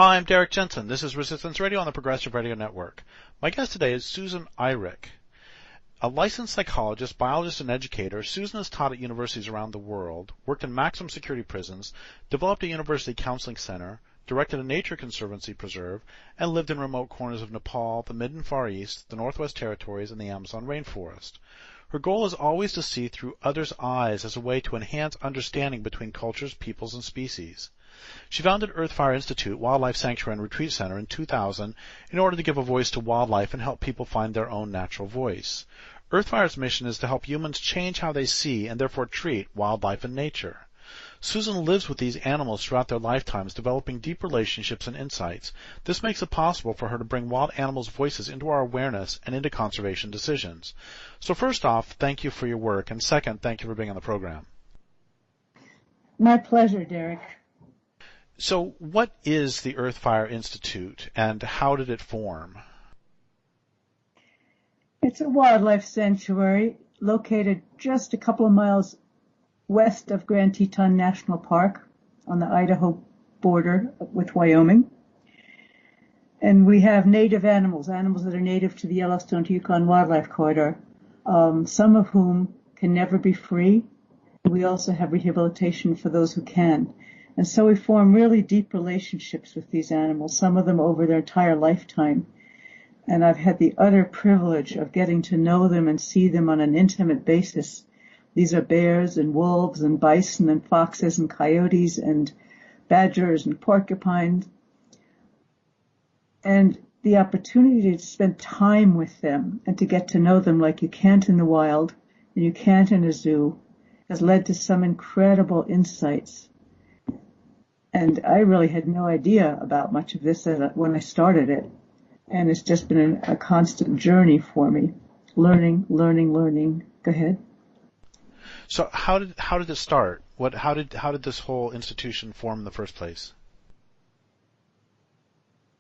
Hi, I'm Derrick Jensen. This is Resistance Radio on the Progressive Radio Network. My guest today is Susan Eirich. A licensed psychologist, biologist, and educator, Susan has taught at universities around the world, worked in maximum security prisons, developed a university counseling center, directed a nature conservancy preserve, and lived in remote corners of Nepal, the Mid and Far East, the Northwest Territories, and the Amazon rainforest. Her goal is always to see through others' eyes as a way to enhance understanding between cultures, peoples, and species. She founded Earthfire Institute, Wildlife Sanctuary and Retreat Center in 2000 in order to give a voice to wildlife and help people find their own natural voice. Earthfire's mission is to help humans change how they see and therefore treat wildlife and nature. Susan lives with these animals throughout their lifetimes, developing deep relationships and insights. This makes it possible for her to bring wild animals' voices into our awareness and into conservation decisions. So first off, thank you for your work, and second, thank you for being on the program. My pleasure, Derek. So what is the Earthfire Institute, and how did it form? It's a wildlife sanctuary located just a couple of miles west of Grand Teton National Park on the Idaho border with Wyoming. And we have native animals that are native to the Yellowstone to Yukon Wildlife Corridor, some of whom can never be free. We also have rehabilitation for those who can. And so we form really deep relationships with these animals, some of them over their entire lifetime. And I've had the utter privilege of getting to know them and see them on an intimate basis. These are bears and wolves and bison and foxes and coyotes and badgers and porcupines. And the opportunity to spend time with them and to get to know them like you can't in the wild and you can't in a zoo has led to some incredible insights. And I really had no idea about much of this when I started it. And it's just been a constant journey for me. Learning. Go ahead. So how did it start? How did this whole institution form in the first place?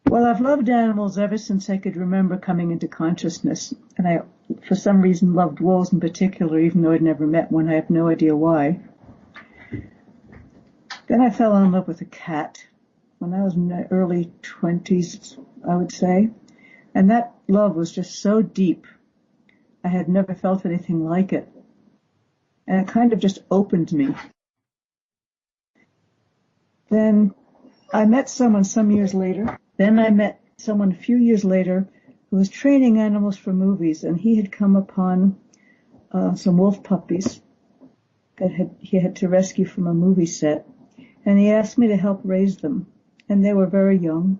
Well, I've loved animals ever since I could remember coming into consciousness. And I, for some reason, loved wolves in particular, even though I'd never met one. I have no idea why. Then I fell in love with a cat when I was in my early 20s, I would say. And that love was just so deep. I had never felt anything like it. And it kind of just opened me. Then I met someone some years later. Then I met someone a few years later who was training animals for movies. And he had come upon some wolf puppies that he had to rescue from a movie set. And he asked me to help raise them. And they were very young.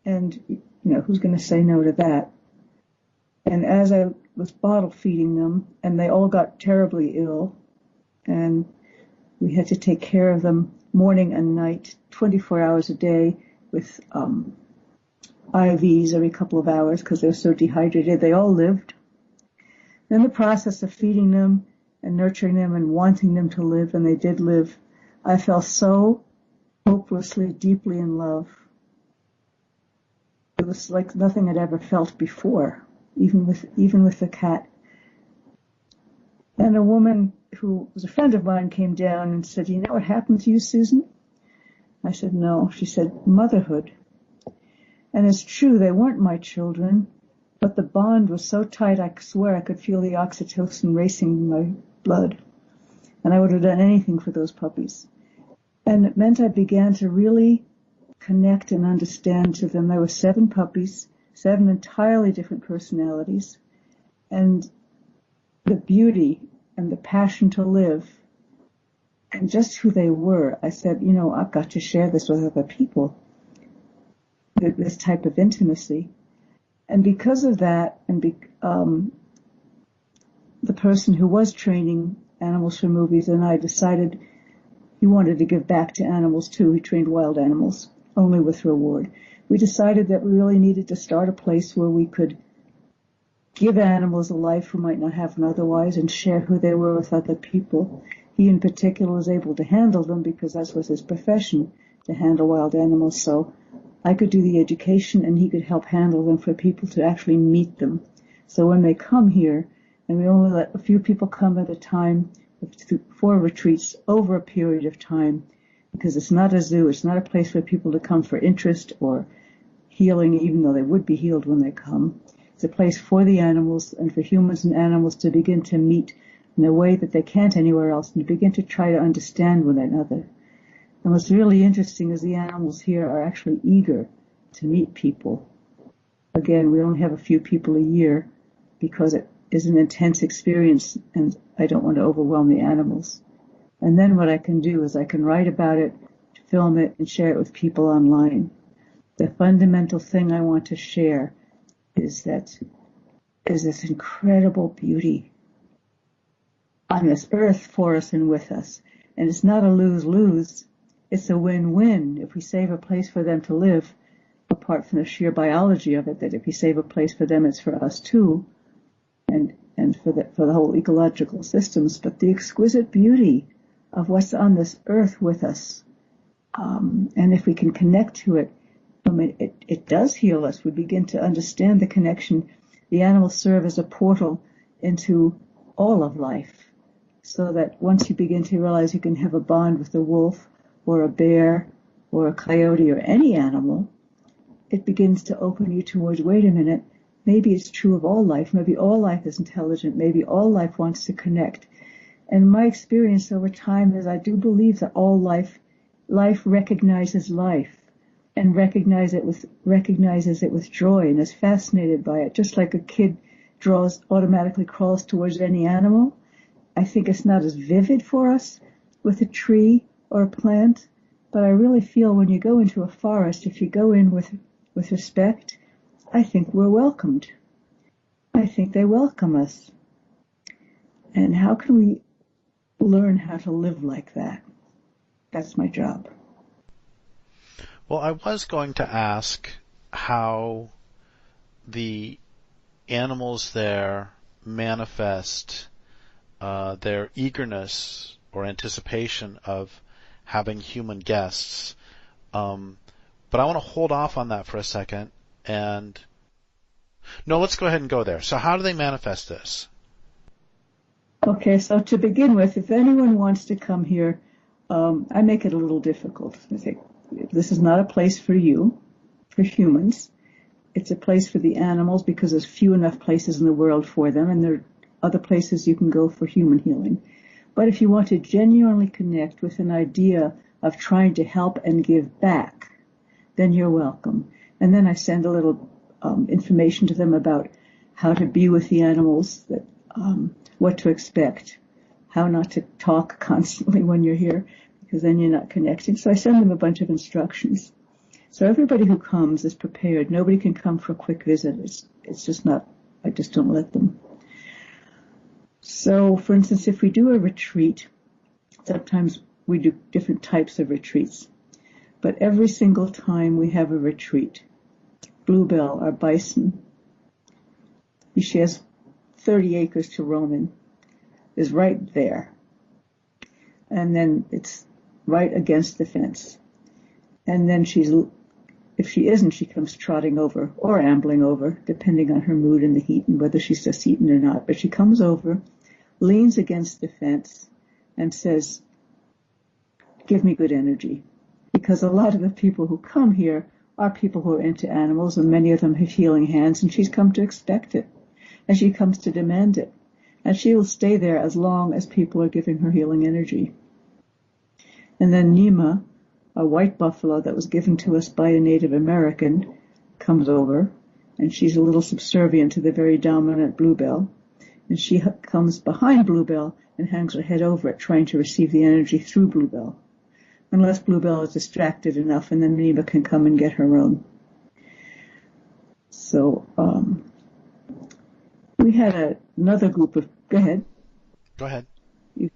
And, you know, who's going to say no to that? And as I was bottle feeding them, and they all got terribly ill, and we had to take care of them morning and night, 24 hours a day, with IVs every couple of hours because they were so dehydrated. They all lived. In the process of feeding them and nurturing them and wanting them to live, and they did live, I fell so hopelessly, deeply in love. It was like nothing I'd ever felt before, even with the cat. And a woman who was a friend of mine came down and said, "You know what happened to you, Susan?" I said, "No." She said, "Motherhood." And it's true, they weren't my children, but the bond was so tight I swear I could feel the oxytocin racing in my blood. And I would have done anything for those puppies. And it meant I began to really connect and understand to them. There were 7 puppies, 7 entirely different personalities, and the beauty and the passion to live and just who they were. I said, you know, I've got to share this with other people, this type of intimacy. And because of that, and the person who was training animals for movies and I decided he wanted to give back to animals too. He trained wild animals, only with reward. We decided that we really needed to start a place where we could give animals a life who might not have them otherwise and share who they were with other people. He in particular was able to handle them because that was his profession, to handle wild animals. So I could do the education and he could help handle them for people to actually meet them. So when they come here, and we only let a few people come at a time, 4 retreats over a period of time, because it's not a zoo. It's not a place for people to come for interest or healing, even though they would be healed when they come. It's a place for the animals and for humans and animals to begin to meet in a way that they can't anywhere else, and to begin to try to understand one another. And what's really interesting is the animals here are actually eager to meet people. Again, we only have a few people a year because it is an intense experience, and I don't want to overwhelm the animals. And then what I can do is I can write about it, film it, and share it with people online. The fundamental thing I want to share is this incredible beauty on this earth for us and with us. And it's not a lose-lose. It's a win-win if we save a place for them to live, apart from the sheer biology of it, that if we save a place for them, it's for us too, and for the whole ecological systems. But the exquisite beauty of what's on this earth with us, and if we can connect to it, it does heal us. We begin to understand the connection. The animals serve as a portal into all of life, so that once you begin to realize you can have a bond with a wolf or a bear or a coyote or any animal, it begins to open you towards, wait a minute, maybe it's true of all life. Maybe all life is intelligent. Maybe all life wants to connect. And my experience over time is I do believe that all life recognizes life and recognizes it with joy and is fascinated by it, just like a kid automatically crawls towards any animal. I think it's not as vivid for us with a tree or a plant, but I really feel when you go into a forest, if you go in with respect, I think we're welcomed. I think they welcome us. And how can we learn how to live like that? That's my job. Well, I was going to ask how the animals there manifest their eagerness or anticipation of having human guests. But I want to hold off on that for a second. And no, let's go ahead and go there. So how do they manifest this? Okay, so to begin with, if anyone wants to come here, I make it a little difficult. I think this is not a place for you, for humans. It's a place for the animals because there's few enough places in the world for them, and there are other places you can go for human healing. But if you want to genuinely connect with an idea of trying to help and give back, then you're welcome. And then I send a little information to them about how to be with the animals, that what to expect, how not to talk constantly when you're here, because then you're not connecting. So I send them a bunch of instructions. So everybody who comes is prepared. Nobody can come for a quick visit. It's just not, I just don't let them. So, for instance, if we do a retreat, sometimes we do different types of retreats. But every single time we have a retreat, Bluebell, our bison, she has 30 acres to roam in, is right there. And then it's right against the fence. And then if she isn't, she comes trotting over or ambling over, depending on her mood and the heat and whether she's just eaten or not. But she comes over, leans against the fence, and says, give me good energy. Because a lot of the people who come here are people who are into animals, and many of them have healing hands, and she's come to expect it. And she comes to demand it. And she will stay there as long as people are giving her healing energy. And then Nima, a white buffalo that was given to us by a Native American, comes over, and she's a little subservient to the very dominant Bluebell. And she comes behind Bluebell and hangs her head over it, trying to receive the energy through Bluebell. Unless Bluebell is distracted enough, and then Nima can come and get her own. So, we had another group of, go ahead. Go ahead. We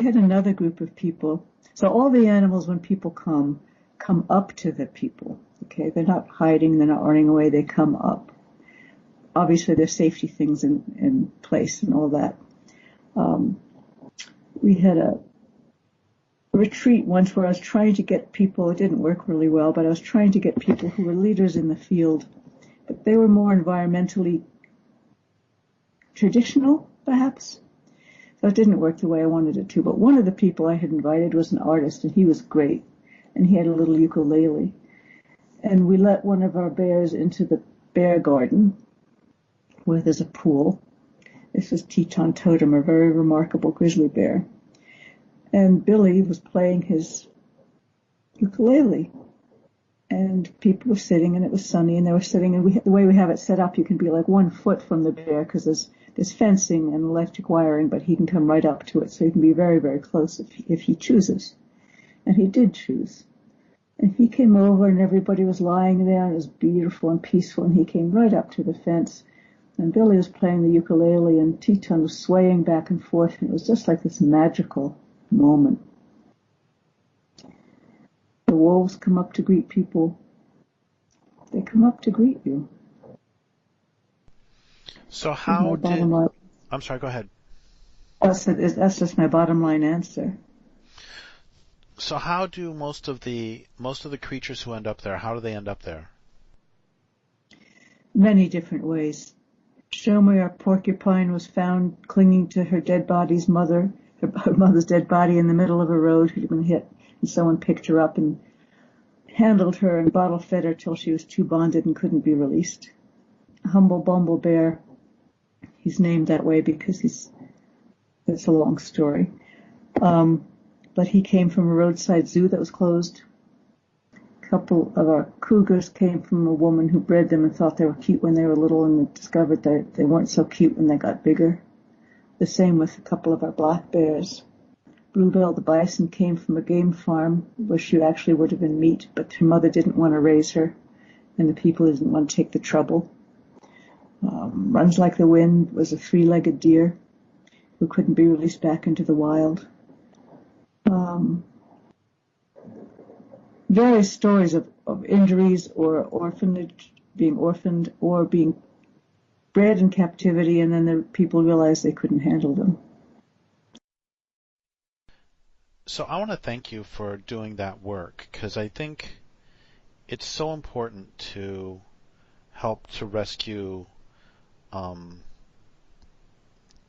had another group of people. So all the animals, when people come up to the people. Okay, they're not hiding, they're not running away, they come up. Obviously, there's safety things in place and all that. We had a retreat once where I was trying to get people, it didn't work really well, but I was trying to get people who were leaders in the field, but they were more environmentally traditional, perhaps. So it didn't work the way I wanted it to. But one of the people I had invited was an artist, and he was great. And he had a little ukulele. And we let one of our bears into the bear garden, where there's a pool. This was Teton Totem, a very remarkable grizzly bear. And Billy was playing his ukulele. And people were sitting, and it was sunny, and they were sitting, and the way we have it set up, you can be like 1 foot from the bear, because there's fencing and electric wiring, but he can come right up to it, so he can be very, very close if he chooses. And he did choose. And he came over, and everybody was lying there, and it was beautiful and peaceful, and he came right up to the fence. And Billy was playing the ukulele, and Teton was swaying back and forth, and it was just like this magical moment. The wolves come up to greet people. They come up to greet you. So how did... I'm sorry, go ahead. That's just my bottom line answer. So how do most of the creatures who end up there, how do they end up there? Many different ways. Shomer, our porcupine, was found clinging to her dead body's mother, her mother's dead body in the middle of a road who'd been hit, and someone picked her up and handled her and bottle fed her till she was too bonded and couldn't be released. Humble Bumble Bear, he's named that way because it's a long story. But he came from a roadside zoo that was closed. A couple of our cougars came from a woman who bred them and thought they were cute when they were little, and discovered that they weren't so cute when they got bigger. The same with a couple of our black bears. Bluebell the bison came from a game farm where she actually would have been meat, but her mother didn't want to raise her, and the people didn't want to take the trouble. Runs Like the Wind was a 3-legged deer who couldn't be released back into the wild. Various stories of injuries or orphanage, being orphaned or being bred in captivity, and then the people realized they couldn't handle them. So I want to thank you for doing that work, because I think it's so important to help to rescue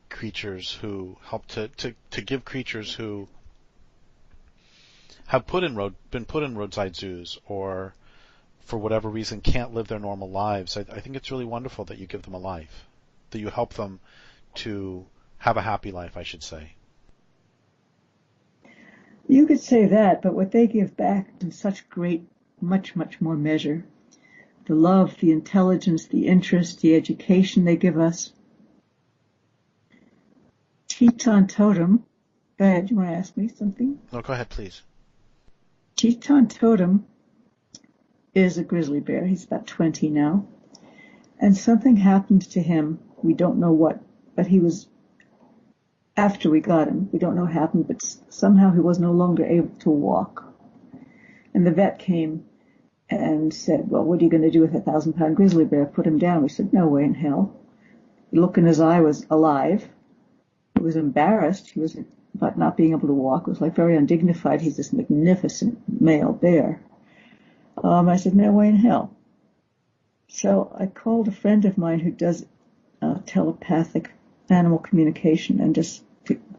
creatures who help to give creatures who have been put in roadside zoos or for whatever reason can't live their normal lives. I think it's really wonderful that you give them a life, that you help them to have a happy life, I should say. You could say that, but what they give back in such great, much, much more measure. The love, the intelligence, the interest, the education they give us. Teton Totem. Go ahead, you want to ask me something? No, go ahead, please. Teton Totem is a grizzly bear. He's about 20 now. And something happened to him. We don't know what, but he was, after we got him, we don't know what happened, but somehow he was no longer able to walk. And the vet came and said, well, what are you going to do with a 1,000-pound grizzly bear? Put him down. We said, no way in hell. The look in his eye was alive. He was embarrassed. He was about not being able to walk. It was like very undignified. He's this magnificent male bear. I said, no way in hell. So I called a friend of mine who does telepathic animal communication and just,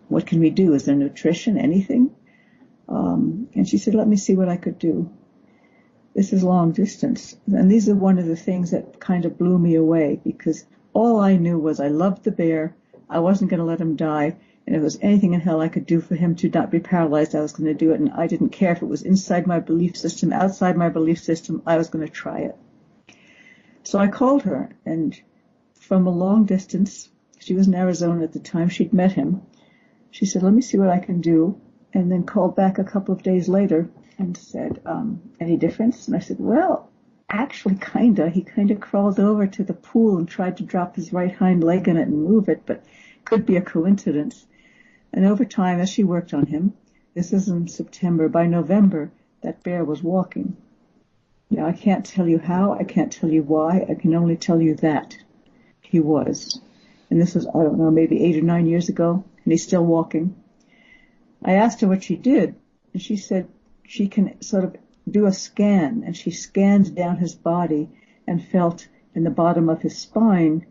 what can we do? Is there nutrition, anything? And she said, let me see what I could do. This is long distance. And these are one of the things that kind of blew me away, because all I knew was I loved the bear. I wasn't going to let him die. And if there was anything in hell I could do for him to not be paralyzed, I was going to do it. And I didn't care if it was inside my belief system, outside my belief system, I was going to try it. So I called her, and from a long distance, she was in Arizona at the time, she'd met him. She said, let me see what I can do. And then called back a couple of days later and said, any difference? And I said, well, actually kinda. He kind of crawled over to the pool and tried to drop his right hind leg in it and move it, but could be a coincidence. And over time, as she worked on him, this is in September, by November, that bear was walking. Now, I can't tell you how, I can't tell you why, I can only tell you that he was. And this was, I don't know, maybe 8 or 9 years ago, and he's still walking. I asked her what she did, and she said she can sort of do a scan, and she scanned down his body and felt in the bottom of his spine,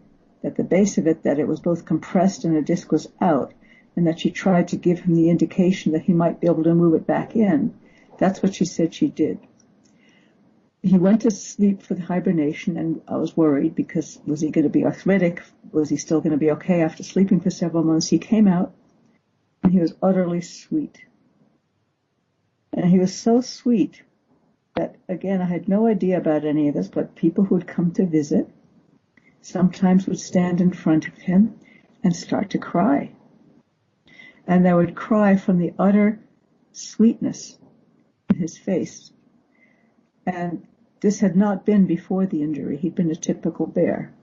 at the base of it, that it was both compressed and a disc was out. and that she tried to give him the indication that he might be able to move it back in. That's what she said she did. He went to sleep for the hibernation, and I was worried because was he going to be arthritic? Was he still going to be okay after sleeping for several months? He came out, and he was utterly sweet. And he was so sweet that, again, I had no idea about any of this, but people who would come to visit sometimes would stand in front of him and start to cry. And they would cry from the utter sweetness in his face. And this had not been before the injury. He'd been a typical bear.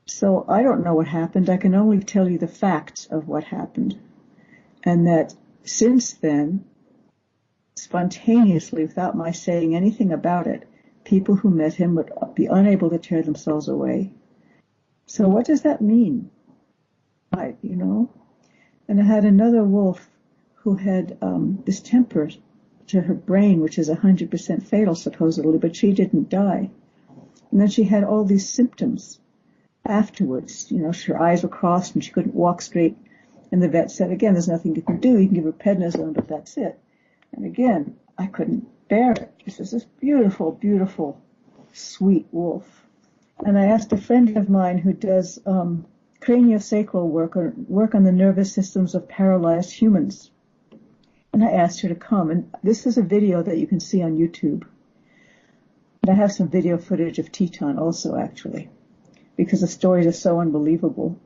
So I don't know what happened. I can only tell you the facts of what happened. And that since then, spontaneously, without my saying anything about it, people who met him would be unable to tear themselves away. So what does that mean? And I had another wolf who had this temper to her brain, which is 100% fatal, supposedly, but she didn't die. And then she had all these symptoms afterwards. Her eyes were crossed and she couldn't walk straight. And the vet said, again, there's nothing you can do. You can give her prednisone, but that's it. And again, I couldn't bear it. This is this beautiful, beautiful, sweet wolf. And I asked a friend of mine who does craniosacral work on the nervous systems of paralyzed humans. And I asked her to come. And this is a video that you can see on YouTube. And I have some video footage of Teton also, actually, because the stories are so unbelievable.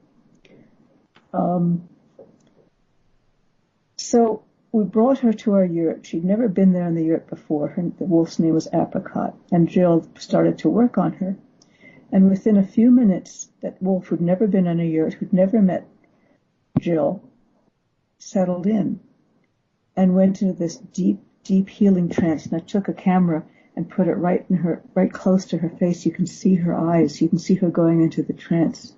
So we brought her to our yurt. She'd never been there in the yurt before. The wolf's name was Apricot. And Jill started to work on her. And within a few minutes, that wolf who'd never been in a yurt, who'd never met Jill, settled in and went into this deep, deep healing trance. And I took a camera and put it right close to her face. You can see her eyes. You can see her going into the trance.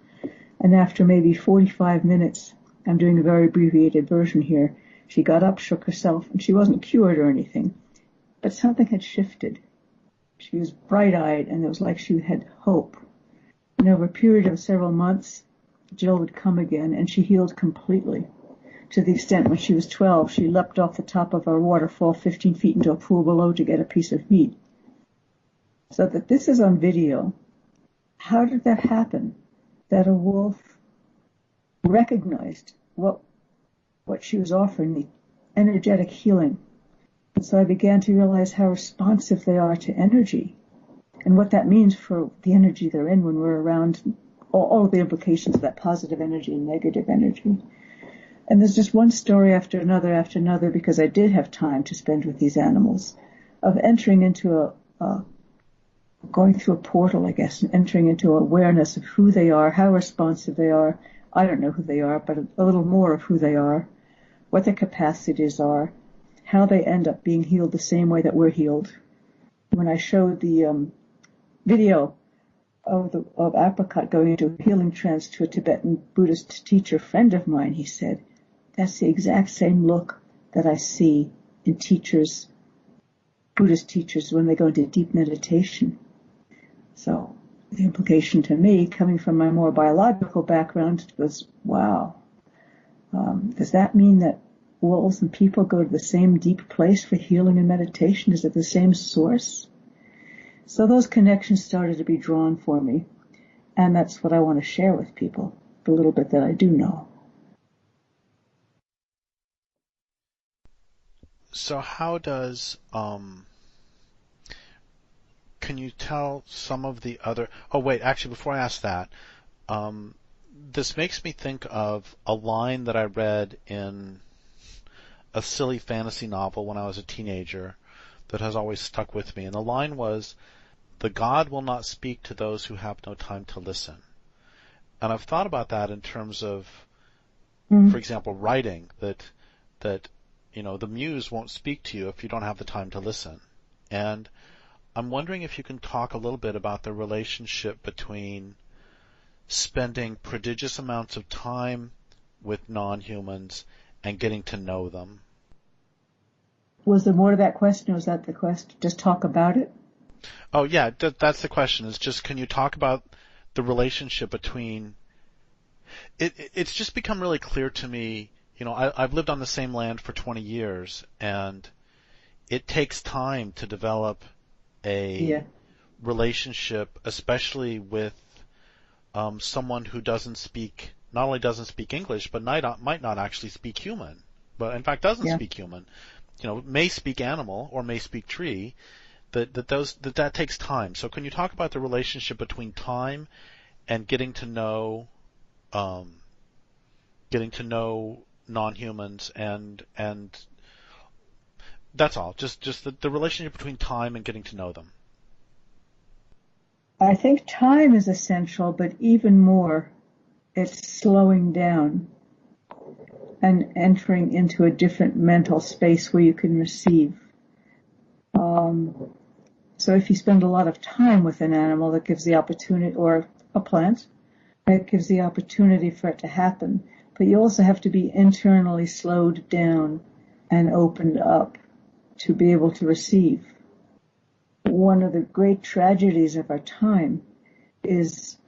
And after maybe 45 minutes, I'm doing a very abbreviated version here, she got up, shook herself, and she wasn't cured or anything, but something had shifted. She was bright-eyed, and it was like she had hope. And over a period of several months, Jill would come again, and she healed completely, to the extent when she was 12, she leapt off the top of a waterfall 15 feet into a pool below to get a piece of meat. So that this is on video. How did that happen? That a wolf recognized what she was offering, the energetic healing. And so I began to realize how responsive they are to energy and what that means for the energy they're in when we're around, all of the implications of that positive energy and negative energy. And there's just one story after another, because I did have time to spend with these animals, of entering into going through a portal, I guess, and entering into awareness of who they are, how responsive they are. I don't know who they are, but a little more of who they are, what their capacities are, how they end up being healed the same way that we're healed. When I showed the video of Apricot going into a healing trance to a Tibetan Buddhist teacher friend of mine, he said, that's the exact same look that I see in Buddhist teachers when they go into deep meditation. So the implication to me, coming from my more biological background, was, wow, does that mean that wolves and people go to the same deep place for healing and meditation? Is it the same source? So those connections started to be drawn for me, and that's what I want to share with people, the little bit that I do know. So how does, can you tell some of the other, actually before I ask that, this makes me think of a line that I read in a silly fantasy novel when I was a teenager that has always stuck with me. And the line was, the God will not speak to those who have no time to listen. And I've thought about that in terms of, for example, writing, that the muse won't speak to you if you don't have the time to listen. And I'm wondering if you can talk a little bit about the relationship between spending prodigious amounts of time with non-humans and getting to know them. Was there more to that question, or was that the question? Just talk about it? Oh, yeah, that's the question. Is just, can you talk about the relationship between It's just become really clear to me. I've lived on the same land for 20 years, and it takes time to develop a Yeah, relationship, especially with someone who not only doesn't speak English, but might not actually speak human, but in fact doesn't yeah. speak human. May speak animal or may speak tree. That takes time. So can you talk about the relationship between time and getting to know non-humans, and that's all. Just the relationship between time and getting to know them. I think time is essential, but even more, it's slowing down and entering into a different mental space where you can receive. So if you spend a lot of time with an animal, that gives the opportunity, or a plant, it gives the opportunity for it to happen. But you also have to be internally slowed down and opened up to be able to receive. One of the great tragedies of our time is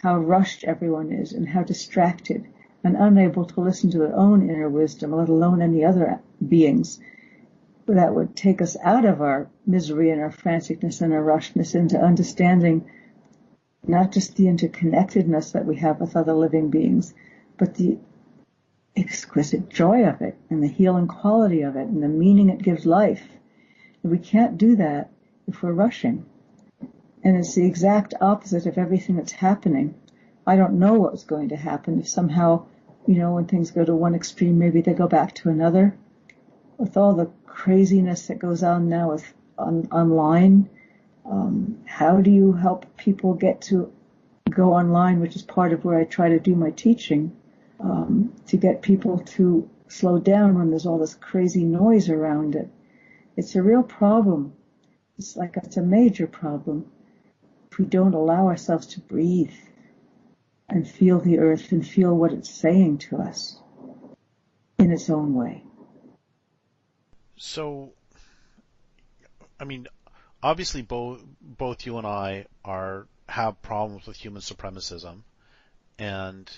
how rushed everyone is and how distracted and unable to listen to their own inner wisdom, let alone any other beings that would take us out of our misery and our franticness and our rushedness into understanding not just the interconnectedness that we have with other living beings, but the exquisite joy of it and the healing quality of it and the meaning it gives life. And we can't do that if we're rushing. And it's the exact opposite of everything that's happening. I don't know what's going to happen if somehow, when things go to one extreme, maybe they go back to another. With all the craziness that goes on now with online, how do you help people get to go online, which is part of where I try to do my teaching, to get people to slow down when there's all this crazy noise around it? It's a real problem. It's a major problem if we don't allow ourselves to breathe and feel the earth and feel what it's saying to us in its own way. So, obviously both you and I have problems with human supremacism, and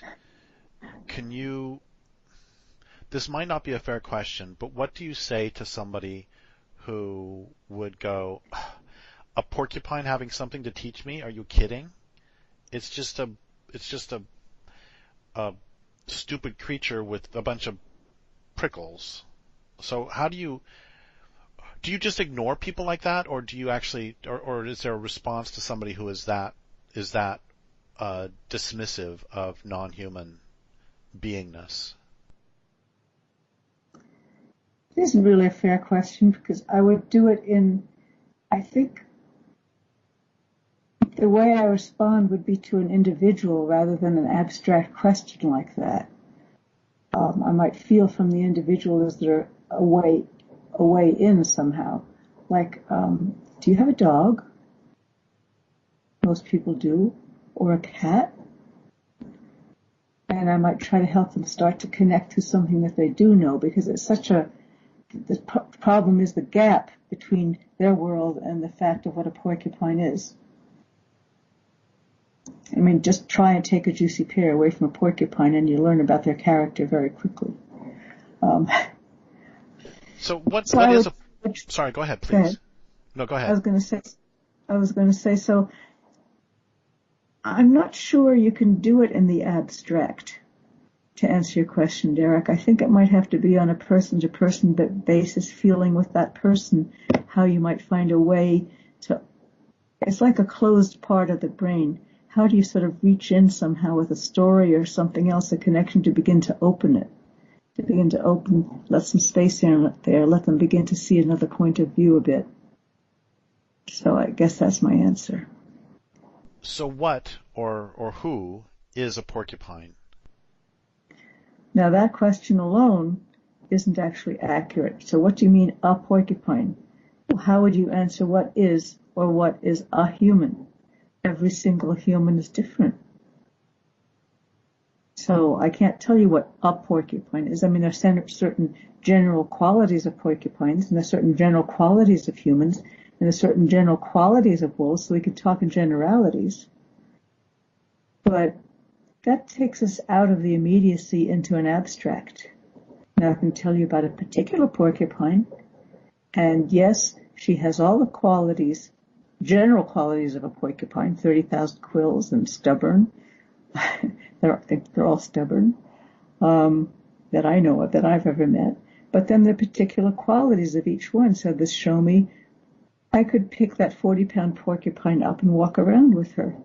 this might not be a fair question, but what do you say to somebody who would go, a porcupine having something to teach me? Are you kidding? It's just a stupid creature with a bunch of prickles. So how do you just ignore people like that, or do you actually, or is there a response to somebody who is that dismissive of non-human beingness? It isn't really a fair question because I would do it I think the way I respond would be to an individual rather than an abstract question like that. I might feel from the individual as they're a way in somehow. Do you have a dog? Most people do. Or a cat? And I might try to help them start to connect to something that they do know, because it's the problem is the gap between their world and the fact of what a porcupine is. Just try and take a juicy pear away from a porcupine and you learn about their character very quickly. Sorry, go ahead, please. Go ahead. No, go ahead. I was going to say, so I'm not sure you can do it in the abstract, to answer your question, Derrick. I think it might have to be on a person-to-person basis, feeling with that person, how you might find a way to, it's like a closed part of the brain. How do you sort of reach in somehow with a story or something else, a connection, to begin to open it? To begin to open, let some space in there, let them begin to see another point of view a bit. So I guess that's my answer. So what or who is a porcupine? Now that question alone isn't actually accurate. So what do you mean a porcupine? Well, how would you answer what is a human? Every single human is different. So I can't tell you what a porcupine is. There's certain general qualities of porcupines, and there's certain general qualities of humans, and there's certain general qualities of wolves, so we could talk in generalities. But that takes us out of the immediacy into an abstract. Now I can tell you about a particular porcupine, and yes, she has all the qualities, general qualities of a porcupine, 30,000 quills and stubborn. they're all stubborn, that I know of, that I've ever met. But then the particular qualities of each one. So this show me, I could pick that 40-pound porcupine up and walk around with her.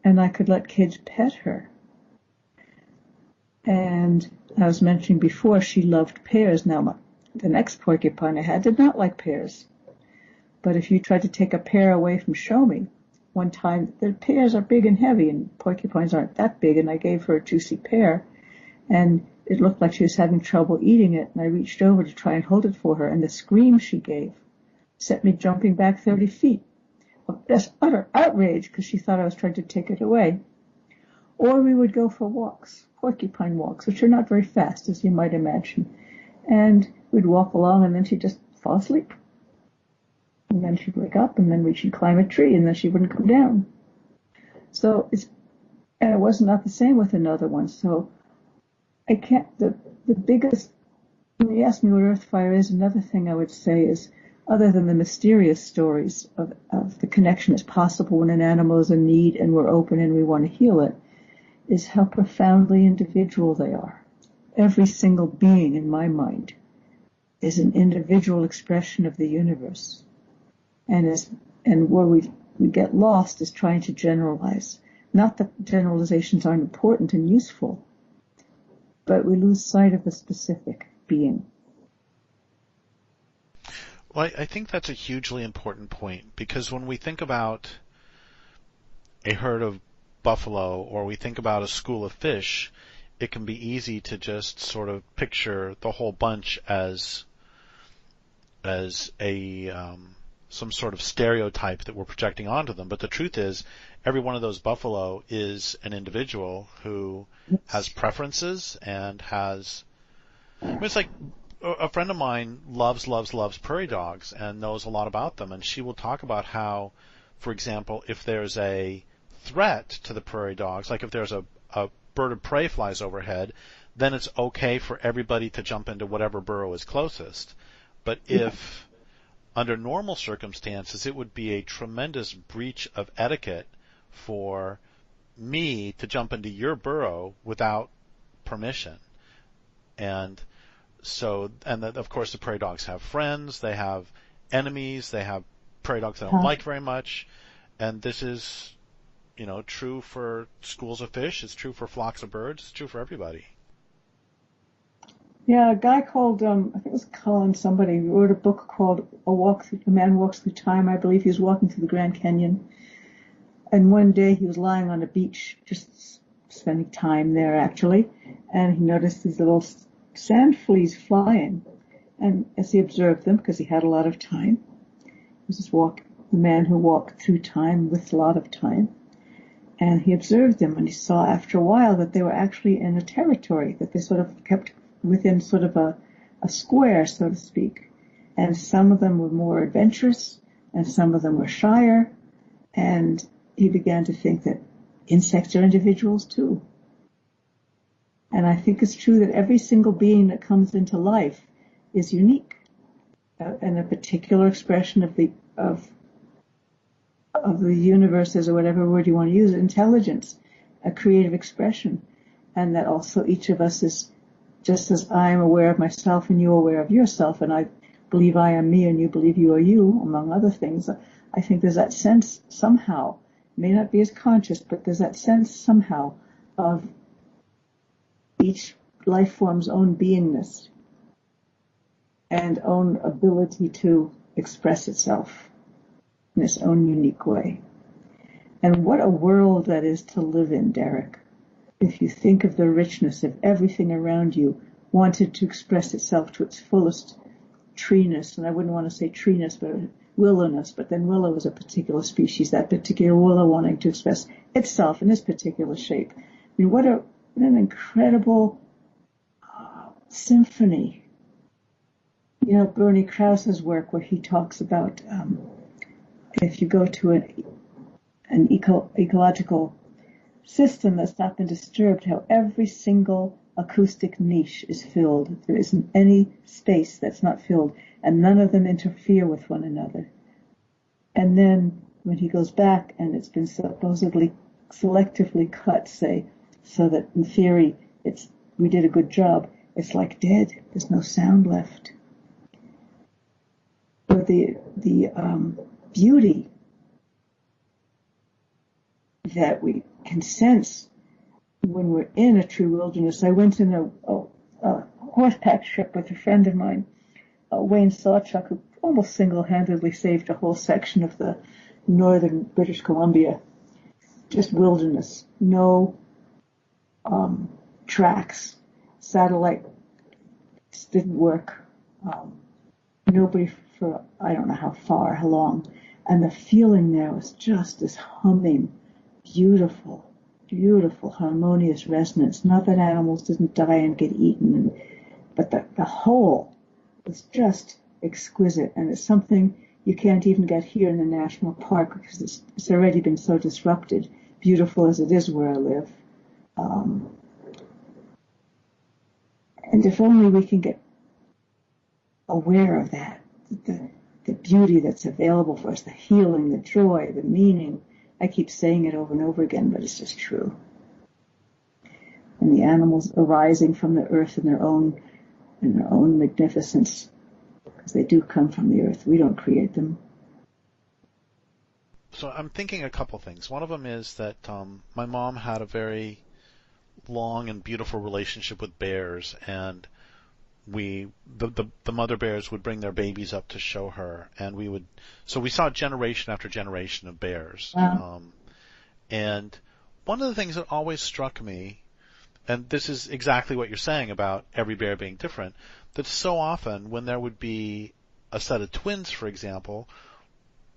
And I could let kids pet her. And I was mentioning before, she loved pears. Now, the next porcupine I had did not like pears. But if you tried to take a pear away from show me, one time, the pears are big and heavy, and porcupines aren't that big, and I gave her a juicy pear, and it looked like she was having trouble eating it, and I reached over to try and hold it for her, and the scream she gave set me jumping back 30 feet of just utter outrage because she thought I was trying to take it away. Or we would go for walks, porcupine walks, which are not very fast, as you might imagine. And we'd walk along, and then she'd just fall asleep. And then she'd wake up, and then she'd climb a tree, and then she wouldn't come down. So and it was not the same with another one. So I can't, the biggest, when you ask me what Earthfire is, another thing I would say is, other than the mysterious stories of the connection that's possible when an animal is in need and we're open and we want to heal it, is how profoundly individual they are. Every single being, in my mind, is an individual expression of the universe. And where we get lost is trying to generalize. Not that generalizations aren't important and useful, but we lose sight of the specific being. Well, I think that's a hugely important point, because when we think about a herd of buffalo or we think about a school of fish, it can be easy to just sort of picture the whole bunch as some sort of stereotype that we're projecting onto them. But the truth is, every one of those buffalo is an individual who has preferences and has, it's like a friend of mine loves prairie dogs and knows a lot about them, and she will talk about how, for example, if there's a threat to the prairie dogs, like if there's a bird of prey flies overhead, then it's okay for everybody to jump into whatever burrow is closest. But if under normal circumstances, it would be a tremendous breach of etiquette for me to jump into your burrow without permission. And so, of course, the prairie dogs have friends, they have enemies, they have prairie dogs they don't like very much, and this is, true for schools of fish, it's true for flocks of birds, it's true for everybody. Yeah, a guy called, I think it was Colin somebody, wrote a book called A Man Walks Through Time. I believe he was walking through the Grand Canyon. And one day he was lying on a beach, just spending time there actually, and he noticed these little sand fleas flying. And as he observed them, because he had a lot of time, he was just the man who walked through time with a lot of time. And he observed them, and he saw after a while that they were actually in a territory, that they sort of kept within sort of a square, so to speak. And some of them were more adventurous, and some of them were shyer. And he began to think that insects are individuals too. And I think it's true that every single being that comes into life is unique, and a particular expression of the universes, or whatever word you want to use, intelligence, a creative expression, and that also each of us is, just as I am aware of myself and you're aware of yourself, and I believe I am me and you believe you are you, among other things, I think there's that sense somehow, may not be as conscious, but there's that sense somehow of each life form's own beingness and own ability to express itself in its own unique way. And what a world that is to live in, Derrick. If you think of the richness of everything around you wanted to express itself to its fullest treeness, and I wouldn't want to say treeness, but willowness, but then willow is a particular species, that particular willow wanting to express itself in this particular shape. I mean, what an incredible symphony. Bernie Krause's work, where he talks about if you go to an ecological system that's not been disturbed, how every single acoustic niche is filled. There isn't any space that's not filled, and none of them interfere with one another. And then when he goes back and it's been supposedly selectively cut, say, so that in theory we did a good job, it's like dead. There's no sound left. But the beauty that we can sense when we're in a true wilderness. I went in a horseback trip with a friend of mine, Wayne Sawchuk, who almost single-handedly saved a whole section of the northern British Columbia. Just wilderness. No tracks. Satellite didn't work. Nobody for I don't know how long. And the feeling there was just this humming, beautiful, harmonious resonance. Not that animals didn't die and get eaten, but the whole was just exquisite. And it's something you can't even get here in the national park because it's already been so disrupted, beautiful as it is where I live. And if only we can get aware of that, the beauty that's available for us, the healing, the joy, the meaning. I keep saying it over and over again, but it's just true. And the animals arising from the earth in their own magnificence, because they do come from the earth. We don't create them. So I'm thinking a couple things. One of them is that my mom had a very long and beautiful relationship with bears, and the mother bears would bring their babies up to show her, and we saw generation after generation of bears. Wow. And one of the things that always struck me, and this is exactly what you're saying about every bear being different, that so often when there would be a set of twins, for example,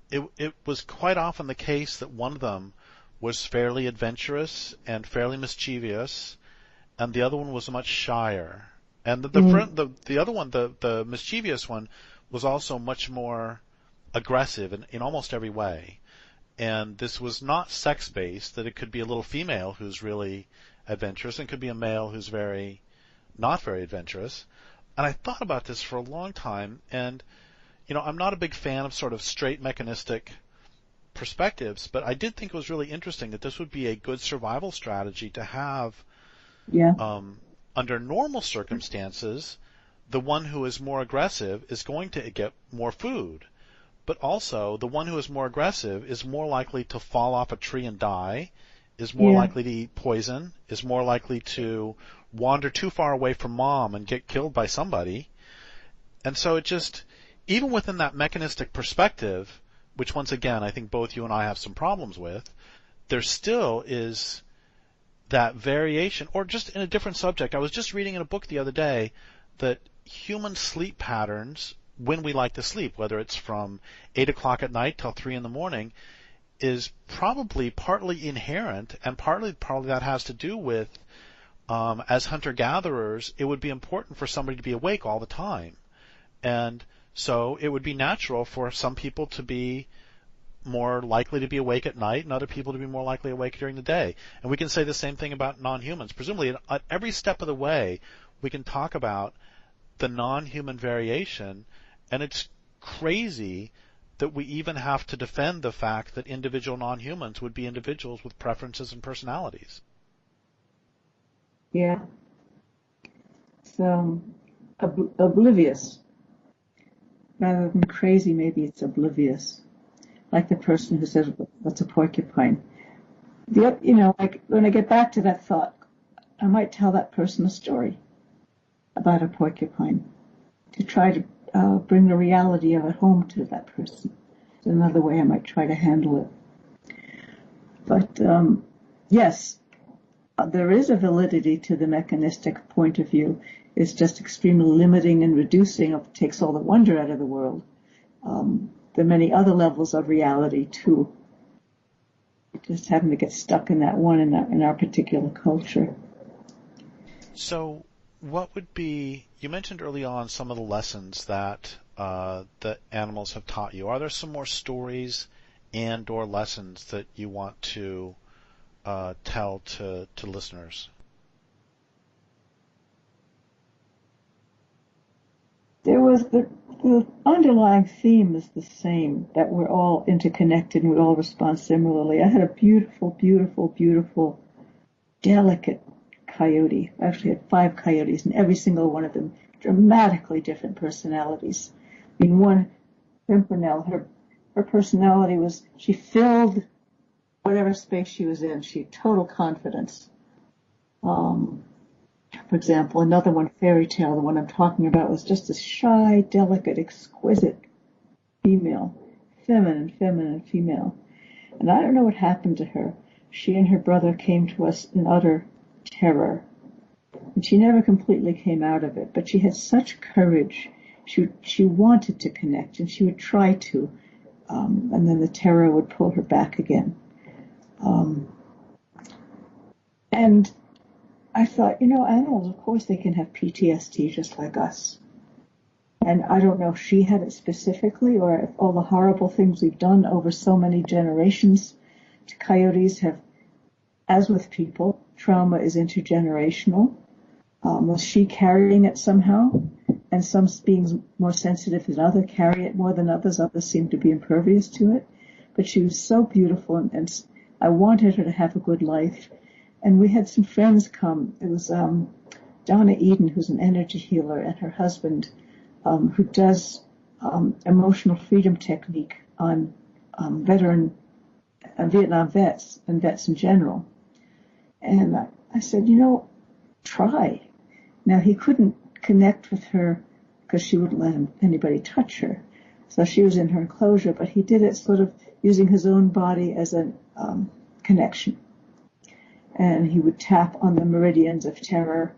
it was quite often the case that one of them was fairly adventurous and fairly mischievous, and the other one was much shyer. And the other one, the mischievous one, was also much more aggressive in almost every way. And this was not sex-based, that it could be a little female who's really adventurous and could be a male who's not very adventurous. And I thought about this for a long time, and, I'm not a big fan of sort of straight mechanistic perspectives, but I did think it was really interesting that this would be a good survival strategy to have. Yeah. Under normal circumstances, the one who is more aggressive is going to get more food. But also, the one who is more aggressive is more likely to fall off a tree and die, is more likely to eat poison, is more likely to wander too far away from mom and get killed by somebody. And so it just, even within that mechanistic perspective, which once again I think both you and I have some problems with, there still is that variation, or just in a different subject. I was just reading in a book the other day that human sleep patterns, when we like to sleep, whether it's from 8 o'clock at night till 3 in the morning, is probably partly inherent, and partly that has to do with, as hunter-gatherers, it would be important for somebody to be awake all the time. And so it would be natural for some people to be more likely to be awake at night and other people to be more likely awake during the day. And we can say the same thing about non-humans. Presumably, at every step of the way, we can talk about the non-human variation, and it's crazy that we even have to defend the fact that individual non-humans would be individuals with preferences and personalities. Yeah. So, oblivious. Rather than crazy, maybe it's oblivious. Like the person who says, "What's a porcupine?" Like when I get back to that thought, I might tell that person a story about a porcupine to try to bring the reality of it home to that person. It's another way I might try to handle it. But yes, there is a validity to the mechanistic point of view. It's just extremely limiting and reducing. It takes all the wonder out of the world. There are many other levels of reality too. Just having to get stuck in that one in our particular culture. So, what would be? You mentioned early on some of the lessons that the animals have taught you. Are there some more stories and/or lessons that you want to tell to listeners? There was the underlying theme is the same, that we're all interconnected and we all respond similarly. I had a beautiful, beautiful, beautiful, delicate coyote. I actually had 5 coyotes, and every single one of them dramatically different personalities. I mean, one, Pimpernel, her personality was, she filled whatever space she was in. She had total confidence. For example, another one, Fairy Tale, the one I'm talking about, was just a shy, delicate, exquisite female, feminine female. And I don't know what happened to her. She and her brother came to us in utter terror. And she never completely came out of it, but she had such courage. She wanted to connect, and she would try to, and then the terror would pull her back again. And I thought, animals, of course, they can have PTSD just like us. And I don't know if she had it specifically, or if all the horrible things we've done over so many generations to coyotes have, as with people, trauma is intergenerational. Was she carrying it somehow? And some beings more sensitive than others carry it more than others. Others seem to be impervious to it. But she was so beautiful, and I wanted her to have a good life. And we had some friends come. It was Donna Eden, who's an energy healer, and her husband, who does emotional freedom technique on veteran Vietnam vets and vets in general. And I said, try. Now, he couldn't connect with her because she wouldn't let anybody touch her. So she was in her enclosure, but he did it sort of using his own body as a connection. And he would tap on the meridians of terror.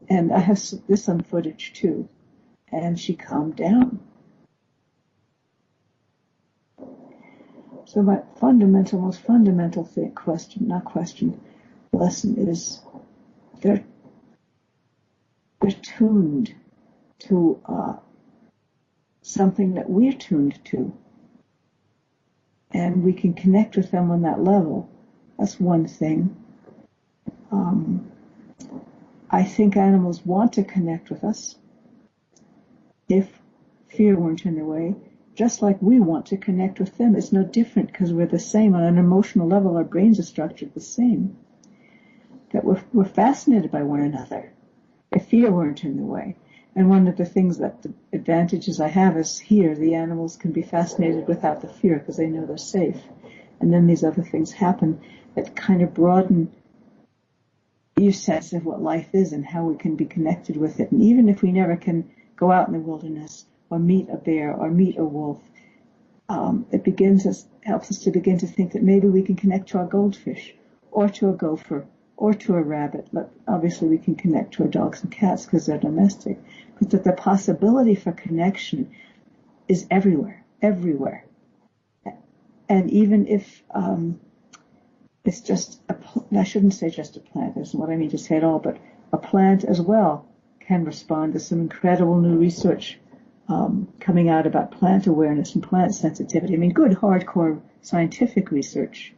And I have this on footage too. And she calmed down. So my most fundamental lesson is they're tuned to something that we're tuned to. And we can connect with them on that level. That's one thing. I think animals want to connect with us if fear weren't in the way, just like we want to connect with them. It's no different because we're the same. On an emotional level, our brains are structured the same. That we're fascinated by one another if fear weren't in the way. And one of the things that the advantages I have is here, the animals can be fascinated without the fear because they know they're safe. And then these other things happen that kind of broaden your sense of what life is and how we can be connected with it. And even if we never can go out in the wilderness or meet a bear or meet a wolf, it helps us to begin to think that maybe we can connect to our goldfish or to a gopher or to a rabbit. Obviously, we can connect to our dogs and cats because they're domestic. But that the possibility for connection is everywhere. And even if it's just I shouldn't say just a plant, that's what I mean to say at all, but a plant as well can respond to some incredible new research coming out about plant awareness and plant sensitivity. I mean, good, hardcore scientific research.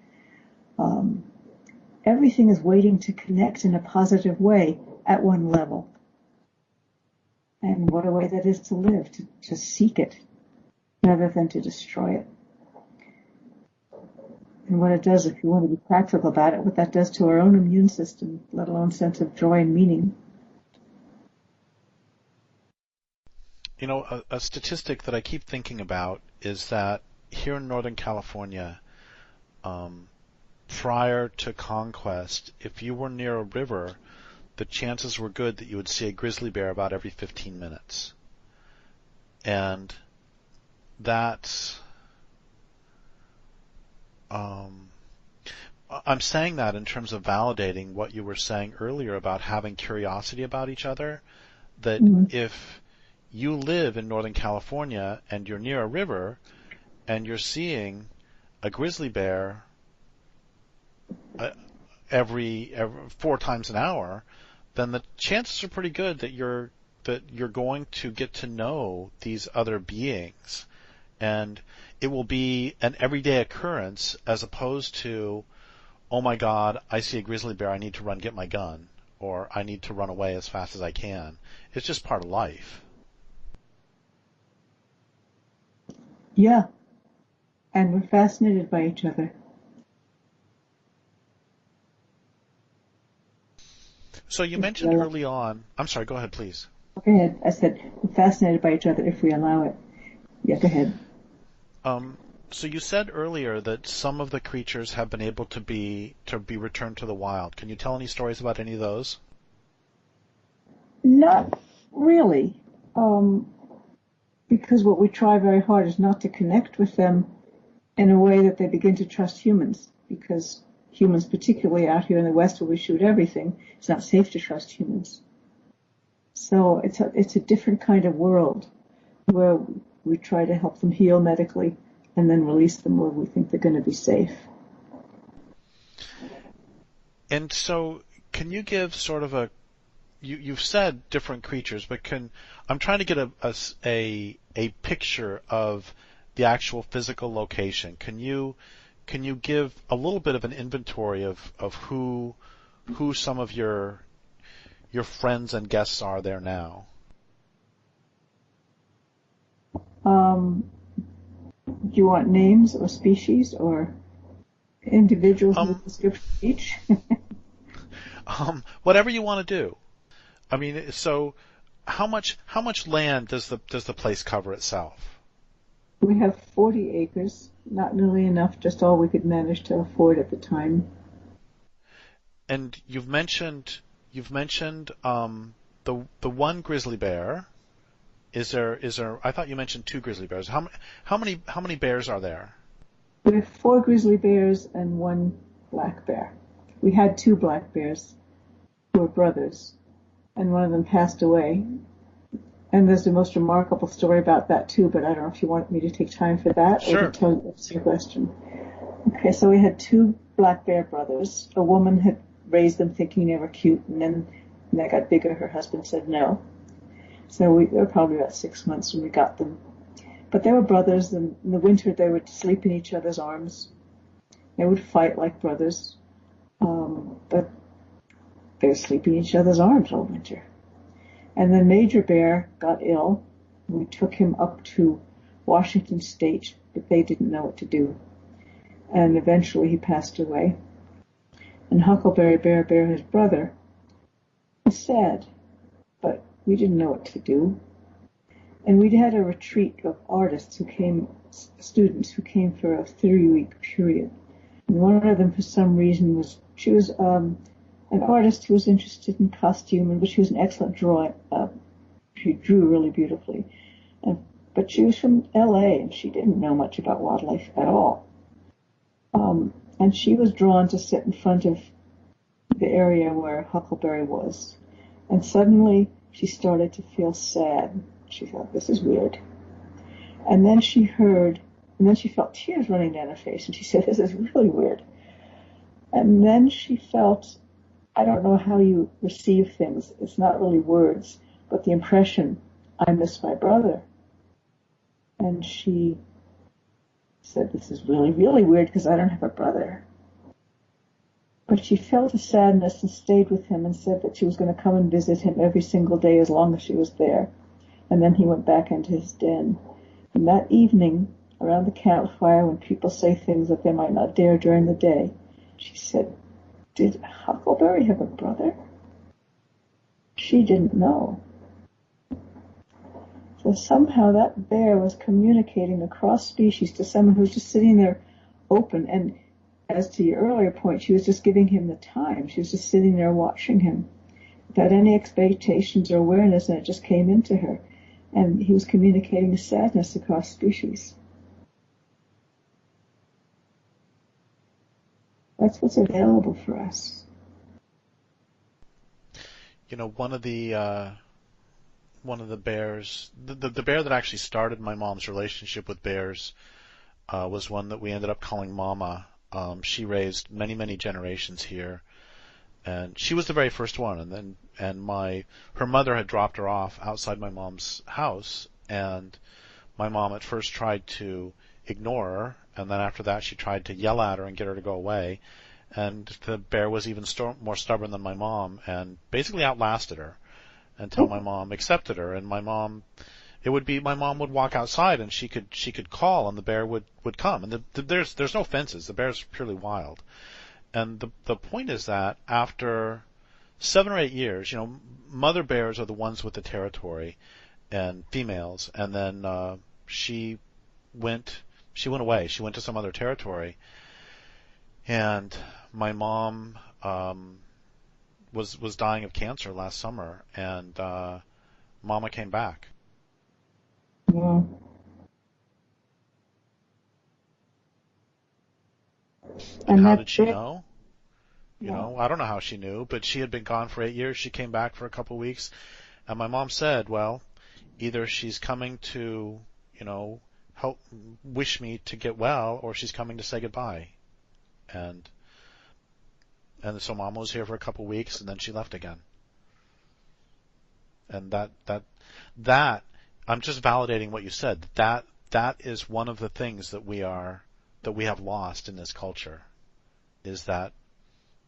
Everything is waiting to connect in a positive way at one level. And what a way that is to live, to seek it rather than to destroy it. And what it does, if you want to be practical about it, what that does to our own immune system, let alone sense of joy and meaning. A statistic that I keep thinking about is that here in Northern California, prior to conquest, if you were near a river, the chances were good that you would see a grizzly bear about every 15 minutes. And that's... I'm saying that in terms of validating what you were saying earlier about having curiosity about each other, that if you live in Northern California and you're near a river and you're seeing a grizzly bear every 4 times an hour, then the chances are pretty good that you're going to get to know these other beings, and it will be an everyday occurrence as opposed to oh my God, I see a grizzly bear, I need to run get my gun, or I need to run away as fast as I can. It's just part of life. Yeah. And we're fascinated by each other. So you mentioned early on, I'm sorry, go ahead, please. Go ahead. I said we're fascinated by each other if we allow it. Yeah, go ahead. So you said earlier that some of the creatures have been able to be returned to the wild. Can you tell any stories about any of those? Not really. Because what we try very hard is not to connect with them in a way that they begin to trust humans, because humans, particularly out here in the West where we shoot everything, it's not safe to trust humans. So it's a different kind of world where we try to help them heal medically and then release them where we think they're going to be safe. And so can you give sort of you've said different creatures, but I'm trying to get a picture of the actual physical location. Can you give a little bit of an inventory of who some of your friends and guests are there now? Do you want names or species or individuals with a description each? Whatever you want to do. I mean, so how much land does the place cover itself? We have 40 acres, not nearly enough, just all we could manage to afford at the time. And you've mentioned the one grizzly bear. Is there? I thought you mentioned two grizzly bears. How many bears are there? We have 4 grizzly bears and 1 black bear. We had 2 black bears who were brothers, and one of them passed away. And there's the most remarkable story about that too, but I don't know if you want me to take time for that. Sure. Or to tell you that's your question. Okay, so we had 2 black bear brothers. A woman had raised them thinking they were cute, and then when they got bigger, her husband said no. So they were probably about 6 months when we got them. But they were brothers, and in the winter they would sleep in each other's arms. They would fight like brothers, but they would sleep in each other's arms all winter. And then Major Bear got ill. We took him up to Washington State, but they didn't know what to do. And eventually he passed away. And Huckleberry Bear, his brother, was sad, but we didn't know what to do. And we'd had a retreat of artists students who came for a 3-week period. And one of them, for some reason, she was an artist who was interested in costume, but she was an excellent drawer. She drew really beautifully. But she was from L.A., and she didn't know much about wildlife at all. And she was drawn to sit in front of the area where Huckleberry was. And suddenly she started to feel sad. She thought, this is weird. And then she felt tears running down her face, and she said, this is really weird. And then she felt, I don't know how you receive things. It's not really words, but the impression, I miss my brother. And she said, this is really, really weird because I don't have a brother. But she felt a sadness and stayed with him and said that she was going to come and visit him every single day as long as she was there. And then he went back into his den. And that evening, around the campfire, when people say things that they might not dare during the day, she said, did Huckleberry have a brother? She didn't know. So somehow that bear was communicating across species to someone who was just sitting there open. And as to your earlier point, she was just giving him the time. She was just sitting there watching him without any expectations or awareness, and it just came into her. And he was communicating a sadness across species. That's what's available for us. You know, one of the bears, the bear that actually started my mom's relationship with bears, was one that we ended up calling Mama. She raised many, many generations here, and she was the very first one. And her mother had dropped her off outside my mom's house, and my mom at first tried to ignore her, and then after that she tried to yell at her and get her to go away. and the bear was even more stubborn than my mom, and basically outlasted her until my mom accepted her. And my mom would walk outside, and she could call, and the bear would come. And there's no fences. The bear's purely wild. And the point is that after 7 or 8 years, mother bears are the ones with the territory and females, and then she went away. She went to some other territory, and my mom was dying of cancer last summer, and Mama came back. Yeah. And how did she know? I don't know how she knew, but she had been gone for 8 years. She came back for a couple of weeks, and my mom said, well, either she's coming to, help wish me to get well, or she's coming to say goodbye. And so Mom was here for a couple of weeks, and then she left again. And that I'm just validating what you said. That is one of the things that we have lost in this culture, is that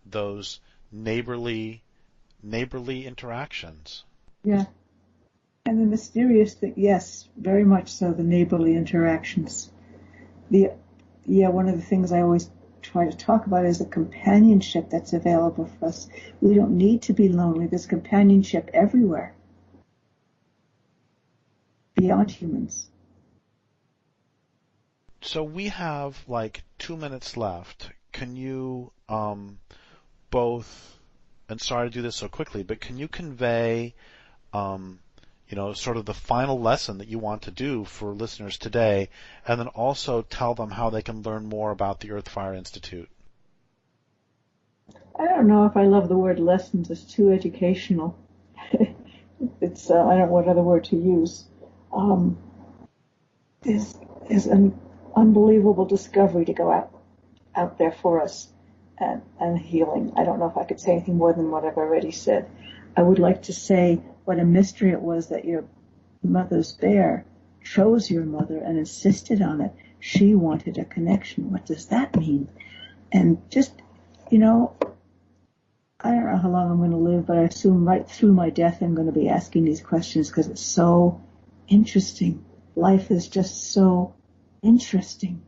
those neighborly interactions. Yeah. And the mysterious thing, yes, very much so, the neighborly interactions. One of the things I always try to talk about is the companionship that's available for us. We don't need to be lonely. There's companionship everywhere, beyond humans. So we have 2 minutes left. Can you both, and sorry to do this so quickly, but can you convey sort of the final lesson that you want to do for listeners today, and then also tell them how they can learn more about the Earthfire Institute? I don't know if I love the word lessons. It's too educational. It's I don't know what other word to use. Is an unbelievable discovery to go out there for us, and healing. I don't know if I could say anything more than what I've already said. I would like to say what a mystery it was that your mother's bear chose your mother and insisted on it. She wanted a connection. What does that mean? And just, I don't know how long I'm going to live, but I assume right through my death I'm going to be asking these questions because it's so interesting. Life is just so interesting.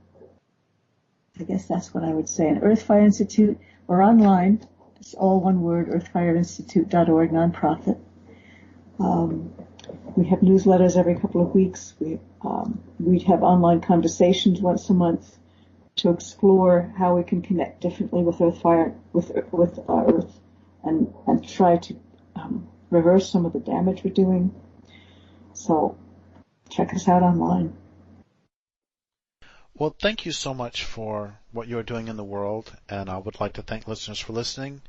I guess that's what I would say. And Earthfire Institute, we're online. It's all one word, earthfireinstitute.org, nonprofit. We have newsletters every couple of weeks. We have online conversations once a month to explore how we can connect differently with Earthfire, with Earth, and try to reverse some of the damage we're doing. So check us out online. Well, thank you so much for what you're doing in the world, and I would like to thank listeners for listening.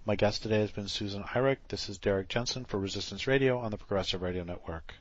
My guest today has been Susan Eirich. This is Derrick Jensen for Resistance Radio on the Progressive Radio Network.